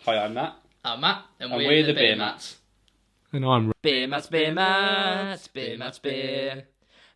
Hi, I'm Matt. I'm Matt, and we're the Beer Mats. And I'm Beer Mats, Beer Mats, Beer Mats, Beer.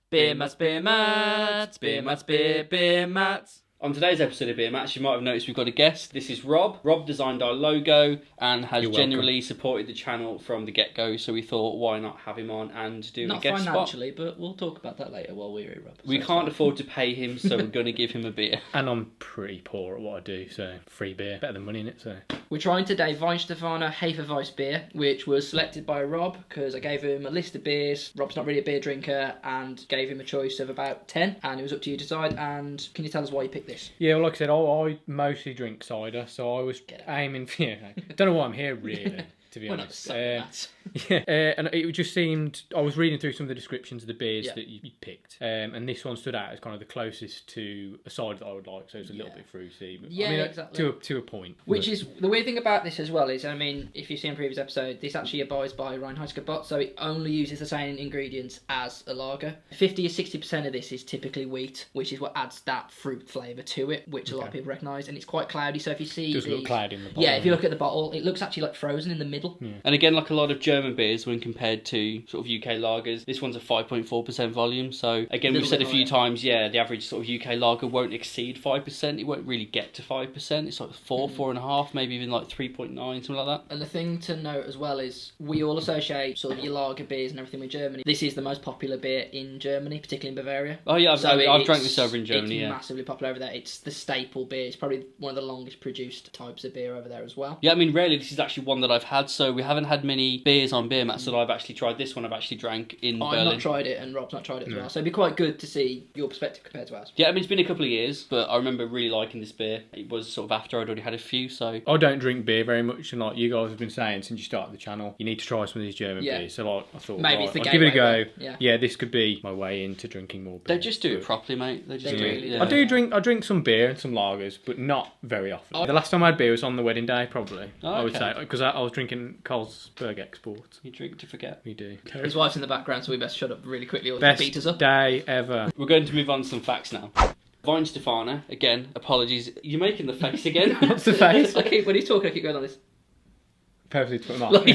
Beer Mats, Beer Mats, Beer Mats, Beer, Beer Mats. On today's episode of Beer Mats, you might have noticed we've got a guest. This is Rob. Rob designed our logo and has genuinely supported the channel from the get-go, so we thought, why not have him on and do a guest spot? Not financially, but we'll talk about that later while we're here, Rob. We can't afford to pay him, so we're going to give him a beer. And I'm pretty poor at what I do, so free beer, better than money in it, so... We're trying today Weihenstephaner Hefe Weissbier, which was selected by Rob, because I gave him a list of beers. Rob's not really a beer drinker, and gave him a choice of about 10, and it was up to you to decide. And can you tell us why you picked this? Yeah, well, like I said, I mostly drink cider, so I was aiming for... Yeah, don't know why I'm here, really, to be honest. And it just seemed... I was reading through some of the descriptions of the beers that you picked, and this one stood out as kind of the closest to a cider that I would like, so it's a little bit fruity. But, yeah, I mean, exactly. To a point. Which is... The weird thing about this as well is, I mean, if you've seen a previous episode, this actually abides by Weihenstephaner, so it only uses the same ingredients as a lager. 50 or 60% of this is typically wheat, which is what adds that fruit flavour to it, which a lot of people recognise, and it's quite cloudy, so if you see... It does look cloudy in the bottle. Yeah, if you look at the bottle, it looks actually like frozen in the middle. Yeah. And again, like a lot of German beers, when compared to sort of UK lagers, this one's a 5.4% volume. So again, we've said a few times, the average sort of UK lager won't exceed 5%. It won't really get to 5%. It's like 4.5, maybe even like 3.9, something like that. And the thing to note as well is we all associate sort of your lager beers and everything with Germany. This is the most popular beer in Germany, particularly in Bavaria. Oh yeah, I've drank this over in Germany. It's massively popular over there. It's the staple beer. It's probably one of the longest produced types of beer over there as well. Yeah, I mean, rarely this is actually one that I've had. So we haven't had many beers on Beer Mats that I've actually tried. This one I've actually drank in Berlin. I've not tried it, and Rob's not tried it as well. So it'd be quite good to see your perspective compared to ours. Yeah, I mean, it's been a couple of years, but I remember really liking this beer. It was sort of after I'd already had a few, so... I don't drink beer very much, and like you guys have been saying since you started the channel, you need to try some of these German beers. So like, I thought, maybe it's the I'll give it a go. Yeah, this could be my way into drinking more beer. They just do it properly, mate. They really do. do. I drink some beer and some lagers, but not very often. The last time I had beer was on the wedding day, probably. I would say, because I was drinking Carlsberg Export. You drink to forget. We do. His wife's in the background, so we best shut up really quickly or Best beat us up. day ever. We're going to move on to some facts now. Weihenstephaner, again, apologies. You're making the face again. What's the face? When he's talking, I keep going on this. Purposely to put them on.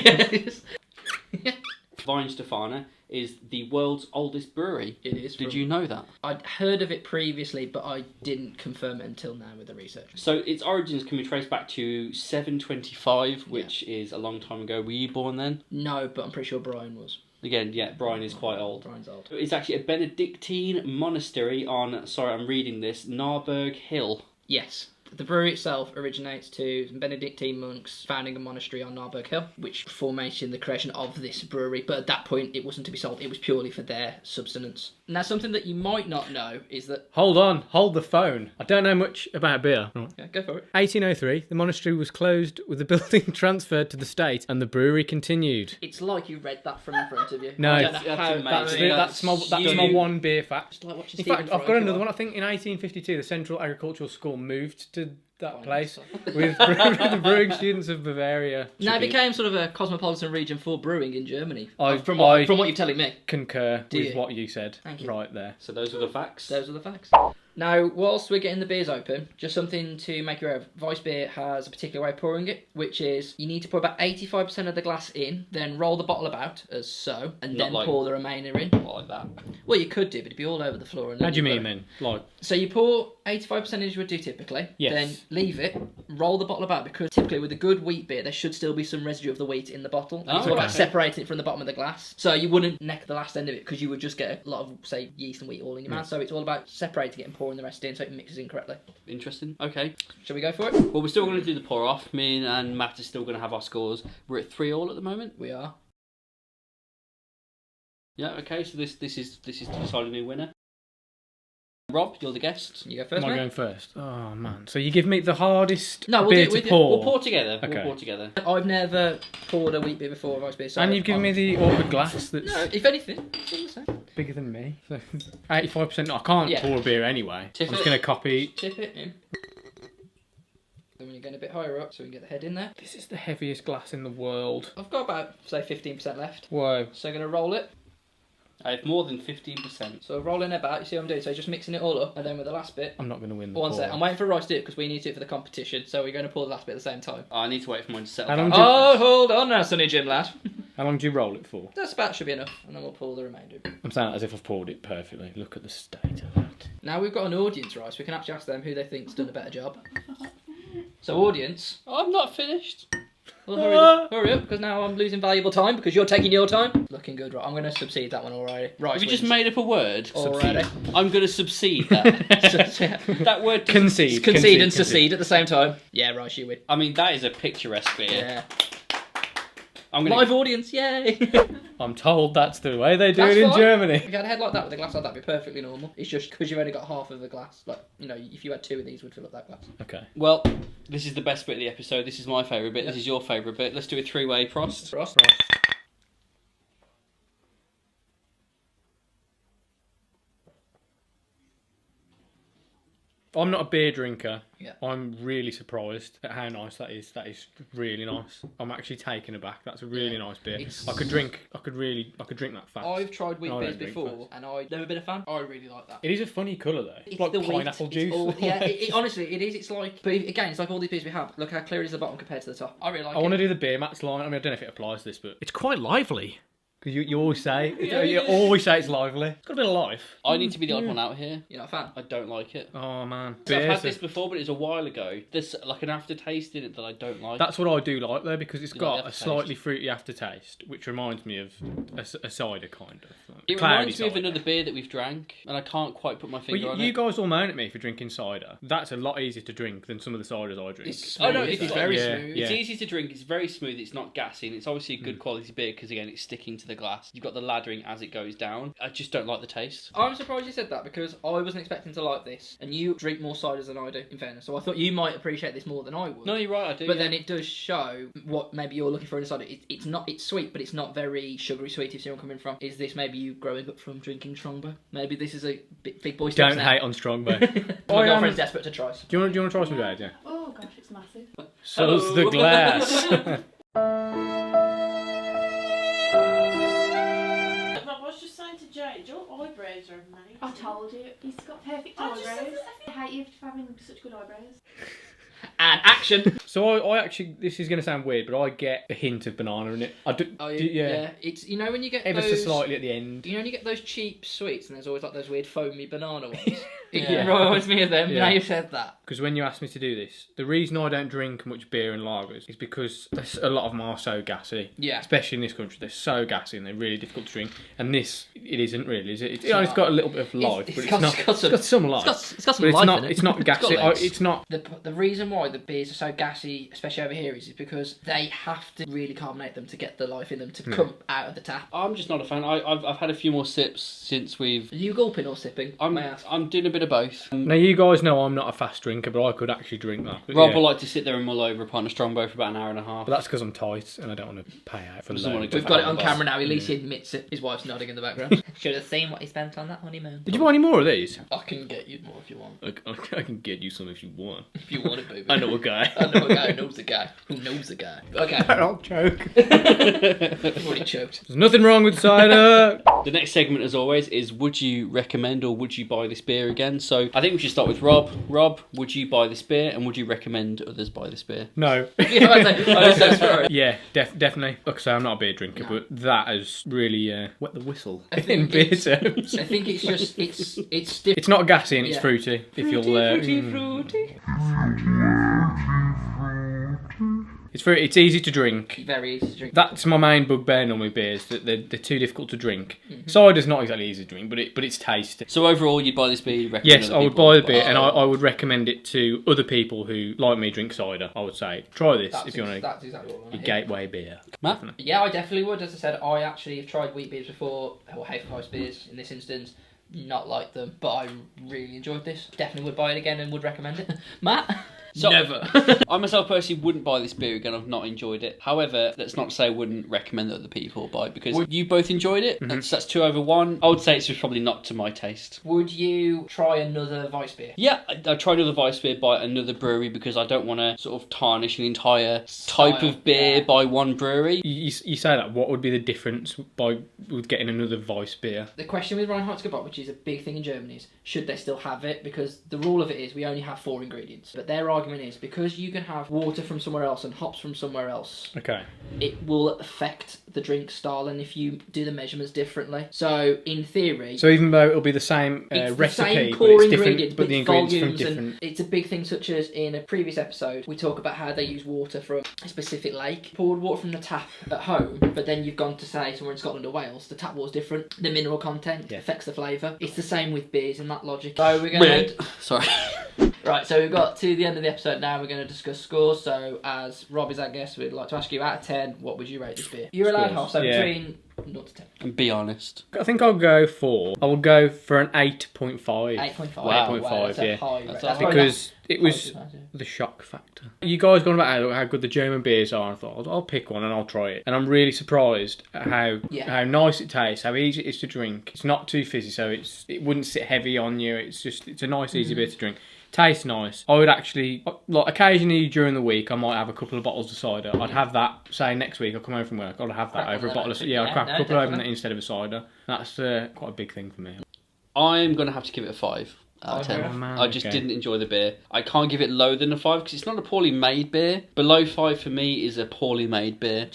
Yeah. Weihenstephaner is the world's oldest brewery. It is. Did you know that? I'd heard of it previously, but I didn't confirm it until now with the research. So its origins can be traced back to 725, which is a long time ago. Were you born then? No, but I'm pretty sure Brian was. Again, yeah, Brian is quite old. Brian's old. It's actually a Benedictine monastery on, sorry, I'm reading this, Narberg Hill. Yes. The brewery itself originates to some Benedictine monks founding a monastery on Narberg Hill, which formation the creation of this brewery. But at that point, it wasn't to be sold. It was purely for their subsistence. Now, something that you might not know is that... Hold on. Hold the phone. I don't know much about beer. Yeah, go for it. 1803, the monastery was closed with the building transferred to the state and the brewery continued. It's like you read that from in front of you. No, I don't know how that's my one beer fact. Just like watching In fact, I've got another one. I think in 1852, the Central Agricultural School moved to that place with the brewing students of Bavaria. Now it became sort of a cosmopolitan region for brewing in Germany. From I what you're telling me. Concur with what you said. Thank you. Right there. So those are the facts. Those are the facts. Now, whilst we're getting the beers open, just something to make you aware of. Weissbier has a particular way of pouring it, which is you need to pour about 85% of the glass in, then roll the bottle about, as so, and then pour the remainder in. Not like that. Well, you could do, but it'd be all over the floor. How do you mean then? Like, so you pour 85% in as you would do typically, then leave it, roll the bottle about, because typically with a good wheat beer, there should still be some residue of the wheat in the bottle. And it's all about separating it from the bottom of the glass. So you wouldn't neck the last end of it, because you would just get a lot of, say, yeast and wheat all in your mouth. So it's all about separating it and pouring the rest in so it mixes in correctly. Interesting. Okay. Shall we go for it? Well, we're still going to do the pour off. Me and Matt are still going to have our scores. We're at 3-3 at the moment. We are. Yeah. Okay. So this is to decide a new winner. Rob, you're the guest. You go first, am I mate? going first? Oh man! So you give me the hardest beer to pour. We'll pour together. Okay. We'll pour together. I've never poured a wheat beer before, Weissbier. So and you've given me the awkward glass that's no, if anything, it's all the same. Bigger than me. So 85%. I can't pour a beer anyway. I'm just going to copy. Tip it in. Then when you're going a bit higher up, so we can get the head in there. This is the heaviest glass in the world. I've got about, say, 15% left. Whoa. So I'm going to roll it. I have more than 15%. So rolling about, you see what I'm doing? So just mixing it all up, and then with the last bit... I'm not going to win the One sec, I'm waiting for Rice to do it because we need to do it for the competition, so we're going to pour the last bit at the same time. I need to wait for mine to settle How down. long do you- Oh, hold on now, Sonny Jim, lad. How long do you roll it for? That's about should be enough, and then we'll pour the remainder. I'm saying that as if I've poured it perfectly. Look at the state of that. Now we've got an audience, Rice. We can actually ask them who they think's done a better job. So, audience... I'm not finished. Well, hurry up, because now I'm losing valuable time because you're taking your time. Looking good, right? I'm going to subsede that one already. Right, Have you just made up a word? Already. I'm going to subsede that. That word doesn't... Concede and secede at the same time. Yeah, right, you win. I mean, that is a picturesque beer. Yeah. I'm gonna... Live audience, yay! I'm told that's the way they do That's it in fine. Germany. If you had a head like that with a glass like that, it'd be perfectly normal. It's just because you've only got half of a glass. Like, you know, if you had two of these, would fill up that glass. Okay. Well, this is the best bit of the episode. This is my favourite bit. This is your favourite bit. Let's do a three-way Prost. Prost. I'm not a beer drinker. Yeah. I'm really surprised at how nice that is. That is really nice. I'm actually taken aback. That's a really nice beer. I could drink that fast. I've tried wheat I beers don't drink before, fast. and I've never been a fan. I really like that. It is a funny colour though. It's like the wheat, pineapple it's juice. all- yeah, honestly, it is. It's like, but again, it's like all these beers we have. Look how clear it is at the bottom compared to the top. I really like I it. want to do the beer mats line. I mean, I don't know if it applies to this, but it's quite lively. Because you always say, Yeah, you yeah. always say it's lively. It's got a bit of life. I need to be the odd one out here. You're not a fan? I don't like it. Oh man, So I've had Beers this are- before, but it was a while ago. There's like an aftertaste in it that I don't like. That's what I do like though, because it's You got like the a slightly fruity aftertaste, which reminds me of a cider kind of. Like It cloudy reminds me of cider. another beer that we've drank, and I can't quite put my Well, finger on you it. guys all moan at me for drinking cider. That's a lot easier to drink than some of the ciders I drink. It's Oh no, smooth, it's though. very Yeah, smooth. yeah. It's easy to drink. It's very smooth. It's not gassy, and it's obviously a good quality beer because again, it's sticking to the glass. You've got the laddering as it goes down. I just don't like the taste. I'm surprised you said that because I wasn't expecting to like this, and you drink more ciders than I do, in fairness. So I thought you might appreciate this more than I would. No, you're right. I do. But yeah. then it does show what maybe you're looking for in a cider. It's sweet, but it's not very sugary sweet. If you see where I'm coming from, is this maybe you growing up from drinking Strongbow? Maybe this is a big boy steps Don't now. hate on Strongbow. My girlfriend's desperate to try some. Do you want to try some, Dad? Yeah. Oh gosh, it's massive. So's the glass. I was just saying to Jade, your eyebrows are amazing. I told you, he's got perfect I just eyebrows. said I hate you for having such good eyebrows. And action. So I actually, this is going to sound weird, but I get a hint of banana in it. I do, Oh yeah. It's when you get Ever those so slightly at the end. You know when you get those cheap sweets and there's always like those weird foamy banana ones? It Yeah. reminds me of them. Yeah. Now you've said that. Because when you asked me to do this, the reason I don't drink much beer and lagers is because there's a lot of them are so gassy. Yeah. Especially in this country, they're so gassy and they're really difficult to drink. And this, it isn't really, is it? It's got a little bit of life, but it's not. It's got some life. It's got some But life it's not. in it. It's not gassy. legs. It's not. The reason why the beers are so gassy, especially over here, is because they have to really carbonate them to get the life in them to come out of the tap. I'm just not a fan. I've had a few more sips since we've. Are you gulping or sipping? May I ask? I'm doing a bit of both. Now you guys know I'm not a fast drinker, but I could actually drink that. But Rob yeah. will like to sit there and mull over a pint of Strongbow for about an hour and a half. But that's because I'm tight and I don't want to pay out for Doesn't wanna loads. go We've got it on Bus. camera now. At least he admits it. His wife's nodding in the background. Should have seen what he spent on that honeymoon. Did you buy any more of these? I can get you more if you want. I can get you some if you want. If you want it, baby. I know a guy. I know a guy who knows a guy who knows a guy. Okay. I'll choke. I've already choked. There's nothing wrong with cider. The next segment, as always, is would you recommend or would you buy this beer again? So I think we should start with Rob. Rob, would you buy this beer and would you recommend others buy this beer? No. Yeah, definitely. Like I say, I'm not a beer drinker, but that has really wet the whistle in beer terms. I think it's just it's stiff. It's not gassy and it's Yeah. fruity. If you'll, fruity. It's easy to drink. Very easy to drink. That's my main bugbear normally beers, that they're too difficult to drink. Cider's not exactly easy to drink, but it's tasty. So overall, you'd buy this beer? You'd recommend Yes, other I would people buy the to beer, and I would recommend it to other people who, like me, drink cider. I would say, try this if you want That's exactly what I a want. gateway beer. Matt? Yeah, I definitely would. As I said, I actually have tried wheat beers before, or Hefe Weissbiers in this instance. Not like them, but I really enjoyed this. Definitely would buy it again and would recommend it. Matt? So, Never. I myself personally wouldn't buy this beer again. I've not enjoyed it. However, that's not to say I wouldn't recommend that other people buy it because you both enjoyed it. That's 2 over 1. I would say it's just probably not to my taste. Would you try another Weissbier? Yeah, I'd try another Weissbier by another brewery because I don't want to sort of tarnish an entire type of beer by one brewery. You say that. What would be the difference with getting another Weissbier? The question with Reinheitsgebot, which is a big thing in Germany, is should they still have it? Because the rule of it is we only have 4 ingredients. But their argument is because you can have water from somewhere else and hops from somewhere else, okay, it will affect the drink style and if you do the measurements differently. So in theory, so even though it'll be the same it's recipe, the same but core it's different, ingredients, but the ingredients from volumes, different. and it's a big thing. Such as in a previous episode, we talk about how they use water from a specific lake, poured water from the tap at home, but then you've gone to say somewhere in Scotland or Wales, the tap water's different. The mineral content affects the flavour. It's the same with beers in that logic. So we're going to Sorry. Right, so we've got to the end of the episode now. We're going to discuss scores. So, as Rob is our guest, we'd like to ask you, out of 10, what would you rate this beer? You're allowed half, so between 0 to 10. And be honest. I think I'll go 4. I will go for an 8.5. 8.5. Wow. 8.5, yeah. High That's rate. Because it was the shock factor. You guys gone about how good the German beers are, and I thought I'll pick one and I'll try it. And I'm really surprised at how nice it tastes, how easy it is to drink. It's not too fizzy, so it wouldn't sit heavy on you. It's a nice, easy beer to drink. Tastes nice. I would actually, like, occasionally during the week, I might have a couple of bottles of cider. I'd have that, say, next week, I'll come home from work, I'd have that over a bottle of cider. Yeah, I'd crack a couple over that instead of a cider. That's quite a big thing for me. I'm going to have to give it a 5 out of 10. Oh, man, I just didn't enjoy the beer. I can't give it lower than a 5 because it's not a poorly made beer. Below 5 for me is a poorly made beer.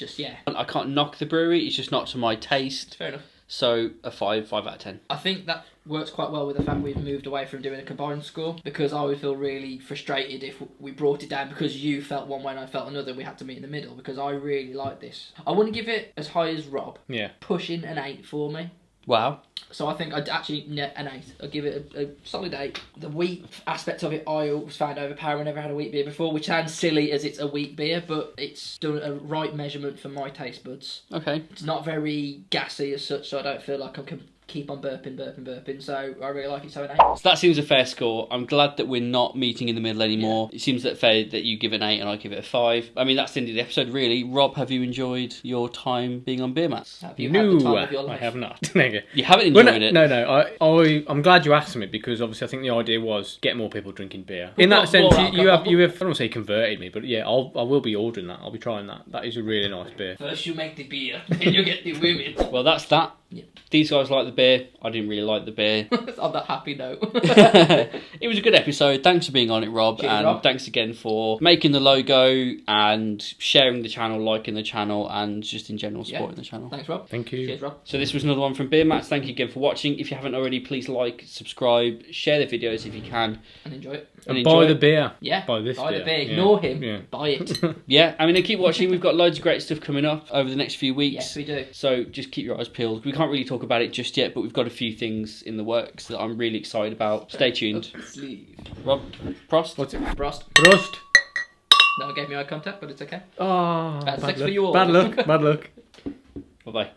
I can't knock the brewery, it's just not to my taste. Fair enough. So a 5 out of 10. I think that works quite well with the fact we've moved away from doing a combined score, because I would feel really frustrated if we brought it down because you felt one way and I felt another. We had to meet in the middle because I really like this. I wouldn't give it as high as Rob. Yeah. Pushing an 8 for me. Wow. So I think I'd actually an 8. I'll give it a solid 8. The wheat aspect of it I always found overpowering. I never had a wheat beer before, which sounds silly as it's a wheat beer, but it's done a right measurement for my taste buds. Okay. It's not very gassy as such, so I don't feel like I can keep on burping, so I really like it, so an 8. So that seems a fair score. I'm glad that we're not meeting in the middle anymore. It seems that fair that you give it an 8 and I give it a 5. I mean, that's the end of the episode, really. Rob, have you enjoyed your time being on Beer Mats? Have you had the time of your life? I have not. You haven't enjoyed it? No. I'm glad you asked me because obviously I think the idea was get more people drinking beer. In that sense, you have. I don't want to say converted me, but yeah, I will be ordering that. I'll be trying that. That is a really nice beer. First you make the beer, then you get the women. Well, that's that. Yeah. These guys like the beer. I didn't really like the beer. On that happy note. It was a good episode. Thanks for being on it, Rob. Cheers, and Rob. Thanks again for making the logo and sharing the channel, liking the channel, and just in general supporting the channel. Thanks, Rob. Thank you. Cheers, Rob. So this was another one from Beer Mats. Thank you again for watching. If you haven't already, please like, subscribe, share the videos if you can. And enjoy it. And buy the beer. Yeah. Buy this Buy beer. the beer. Yeah. Ignore him. Yeah. Buy it. Yeah, I mean, keep watching. We've got loads of great stuff coming up over the next few weeks. Yes, we do. So just keep your eyes peeled. We can't really talk about it just yet, but we've got a few things in the works that I'm really excited about. Stay tuned. Sleeve. Rob, Prost. What's it? Prost. Rust. No one gave me eye contact, but it's okay. Oh, Bad sex luck. for you all. Bad luck. Bad luck. Bye-bye.